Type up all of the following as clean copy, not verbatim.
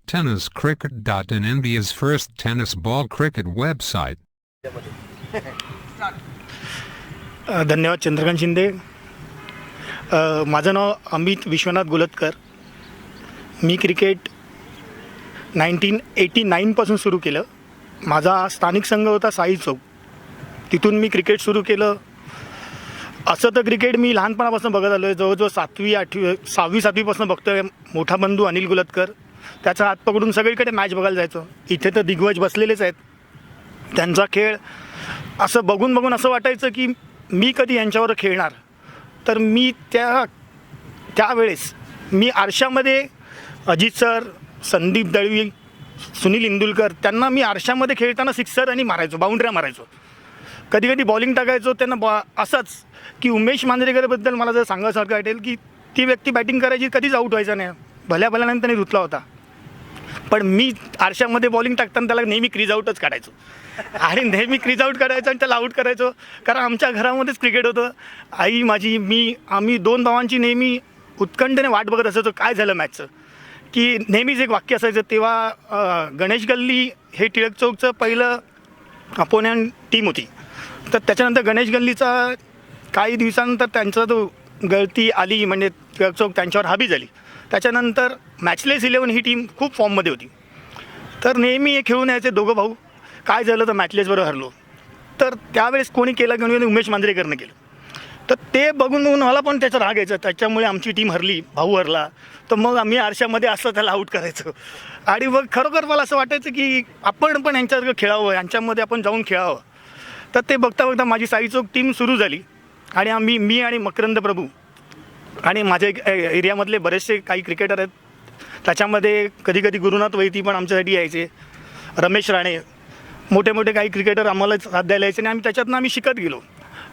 Tenniscricket.in, India's first tennis ball cricket website. धन्यवाद चंद्रकांत शिंदे. माझं नाव अमित विश्वनाथ गोलतकर. मी cricket 1989पासून सुरू केलं. माझा स्थानिक संघ होता साई चौक. तिथून मी क्रिकेट सुरू केलं. असं तर क्रिकेट मी लहानपणापासून बघत आलो आहे. जवळजवळ 6वी-7वीपासून बघतो आहे. मोठा बंधू अनिल गोलतकर, त्याचा हात पकडून सगळीकडे मॅच बघायला जायचो. इथे तर दिग्गज बसलेलेच आहेत. त्यांचा खेळ असं बघून असं वाटायचं की मी कधी यांच्यावर खेळणार. तर मी त्यावेळेस मी आरशामध्ये अजित सर, संदीप दळवी, सुनील इंदुलकर, त्यांना मी आरशामध्ये खेळताना सिक्सर आणि मारायचो, बाउंड्र्या मारायचो. कधी कधी बॉलिंग टाकायचो त्यांना. असंच की उमेश मांजरेकरबद्दल मला जर सांगायसारखं वाटेल की ती व्यक्ती बॅटिंग करायची, कधीच आऊट व्हायचा नाही. भल्याभल्याने त्यांनी रुतला होता. पण मी आरशामध्ये बॉलिंग टाकताना त्याला नेहमी क्रीज आऊटच काढायचो आणि नेहमी क्रीज आऊट काढायचो आणि त्याला आऊट करायचो. कारण आमच्या घरामध्येच क्रिकेट होतं. आई, माझी, आम्ही 2 भावांची नेहमी उत्कंठेने वाट बघत असायचो काय झालं मॅचचं. की नेहमीच एक वाक्य असायचं. तेव्हा गणेश गल्ली हे टिळक चौकचं पहिलं अपोनंट टीम होती. तर त्याच्यानंतर गणेश गल्लीचा काही दिवसानंतर त्यांचा तो गळती आली, म्हणजे टिळक चौक त्यांच्यावर हावी झाली. त्याच्यानंतर मॅचलेस 11 ही टीम खूप फॉर्ममध्ये होती. तर नेहमी हे खेळून यायचे दोघं भाऊ. काय झालं तर मॅचलेसबरोबर हरलो. तर त्यावेळेस कोणी केलं की उमेश मांजरेकरनं केलं. तर ते बघून मला पण त्याचा राग यायचा. त्याच्यामुळे आमची टीम हरली, भाऊ हरला, तर मग आम्ही आरशामध्ये असं त्याला आऊट करायचो. आणि मग खरोखर मला असं वाटायचं की आपण पण यांच्यासारखं खेळावं, यांच्यामध्ये आपण जाऊन खेळावं. तर ते बघता माझी साई चौक टीम सुरू झाली. आणि मी आणि मकरंद प्रभू आणि माझ्या एरियामधले बरेचसे काही क्रिकेटर आहेत. त्याच्यामध्ये कधी गुरुनाथ वैती पण आमच्यासाठी यायचे, रमेश राणे, मोठे काही क्रिकेटर आम्हाला साथ द्यायला यायचे. आणि त्याच्यातनं आम्ही शिकत गेलो.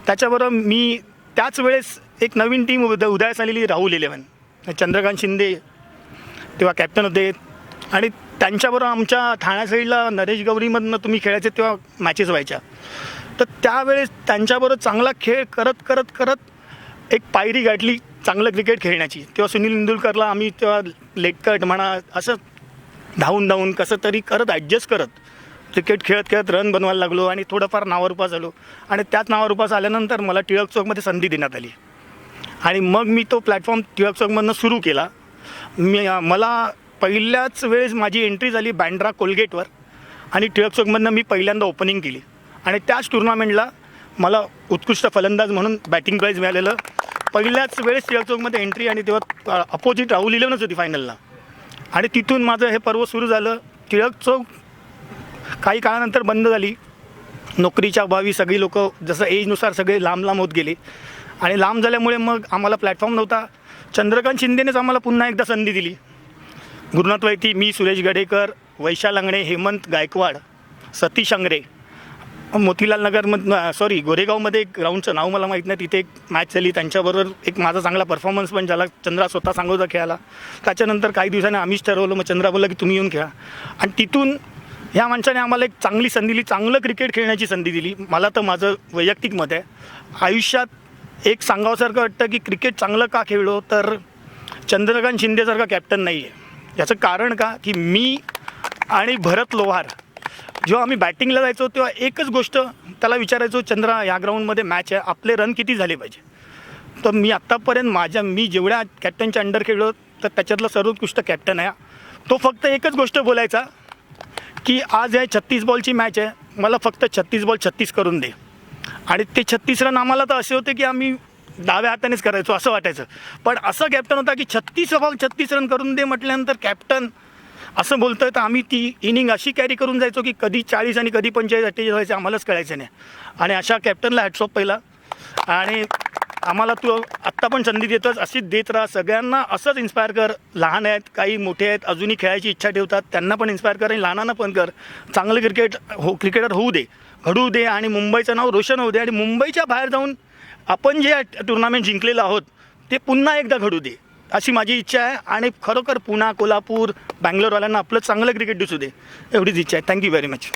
त्याच्याबरोबर मी त्याच वेळेस एक नवीन टीम उदयास आलेली, राहुल 11, चंद्रकांत शिंदे तेव्हा कॅप्टन होते. आणि त्यांच्याबरोबर आमच्या ठाण्या साईडला नरेश गौरीमधनं तुम्ही खेळायचे तेव्हा मॅचेस व्हायच्या. तर त्यावेळेस त्यांच्याबरोबर चांगला खेळ करत एक पायरी गाठली चांगलं क्रिकेट खेळण्याची. तेव्हा सुनील इंदुलकरला आम्ही तेव्हा लेग कट म्हणा असं धावून कसं तरी करत ॲडजस्ट करत क्रिकेट खेळत रन बनवायला लागलो. आणि थोडंफार नावारूपास आलो. आणि त्याच नावारूपास आल्यानंतर मला टिळक चौकमध्ये संधी देण्यात आली. आणि मग मी तो प्लॅटफॉर्म टिळक चौकमधनं सुरू केला. मला पहिल्याच वेळेस माझी एंट्री झाली बँड्रा कोलगेटवर. आणि टिळक चौकमधनं मी पहिल्यांदा ओपनिंग केली. आणि त्याच टुर्नामेंटला मला उत्कृष्ट फलंदाज म्हणून बॅटिंग प्राईज मिळालेलं. पहिल्याच वेळेस टिळक चौकमध्ये एंट्री. आणि तेव्हा अपोजिट राहुल 11च होती फायनलला. आणि तिथून माझं हे पर्व सुरू झालं. टिळक चौक काही काळानंतर बंद झाली. नोकरीच्या अभावी सगळी लोक जसं एजनुसार सगळे लांब होत गेले. आणि लांब झाल्यामुळे मग आम्हाला प्लॅटफॉर्म नव्हता. चंद्रकांत शिंदेनेच आम्हाला पुन्हा एकदा संधी दिली. गुरुनाथ वैती, मी, सुरेश गडेकर, वैशाल अंगणे, हेमंत गायकवाड, सतीश अंगरे, मोतीलाल नगरमधून गोरेगावमध्ये एक ग्राउंडचं नाव मला माहीत नाही, तिथे एक मॅच झाली. त्यांच्याबरोबर एक माझा चांगला परफॉर्मन्स पण झाला. चंद्रा स्वतः सांगत खेळायला. त्याच्यानंतर काही दिवसांनी आम्हीच ठरवलं. मग चंद्रा बोलला की तुम्ही येऊन खेळा. आणि तिथून ह्या माणसाने आम्हाला एक चांगली संधी दिली, चांगलं क्रिकेट खेळण्याची संधी दिली. मला तर माझं वैयक्तिक मत आहे, आयुष्यात एक सांगावसारखं वाटतं की क्रिकेट चांगलं का खेळलो तर चंद्रकांत शिंदेसारखा कॅप्टन नाही आहे. याचं कारण का की मी आणि भरत लोहार जेव्हा आम्ही बॅटिंगला जायचो तेव्हा एकच गोष्ट त्याला विचारायचो, चंद्रा या ग्राउंडमध्ये मॅच आहे, आपले रन किती झाले पाहिजे. तर मी आत्तापर्यंत मी जेवढ्या कॅप्टनच्या अंडर खेळलो तर त्याच्यातला सर्वोत्कृष्ट कॅप्टन आहे. तो फक्त एकच गोष्ट बोलायचा की आज आहे 36 बॉलची मॅच आहे, मला फक्त 36 बॉल 36 करून दे. आणि ते 36 रन आम्हाला तर असे होते की आम्ही डाव्या हातानेच करायचो असं वाटायचं. पण असं कॅप्टन होता की 36 बॉल 36 रन करून दे म्हटल्यानंतर कॅप्टन असं बोलतोय. तर आम्ही ती इनिंग अशी कॅरी करून जायचो की कधी 40 आणि कधी 45-48 व्हायचे आम्हालाच कळायचं नाही. आणि अशा कॅप्टनला हॅट्स ऑफ पहिला. आणि आम्हाला तू आत्ता पण संधी देतोच, अशीच देत राहा. सगळ्यांना असंच इन्स्पायर कर. लहान आहेत, काही मोठे आहेत, अजूनही खेळायची इच्छा ठेवतात, त्यांना पण इन्स्पायर कर. आणि लहानांना पण कर. चांगलं क्रिकेटर होऊ दे, घडू दे. आणि मुंबईचं नाव रोशन होऊ दे. आणि मुंबईच्या बाहेर जाऊन आपण जे टुर्नामेंट जिंकलेलं आहोत ते पुन्हा एकदा घडू दे अशी माझी इच्छा आहे. आणि खरोखर पुणा, कोल्हापूर, बँगलोरवाल्यांना आपलं चांगलं क्रिकेट दिसू दे एवढीच इच्छा आहे. Thank you very much.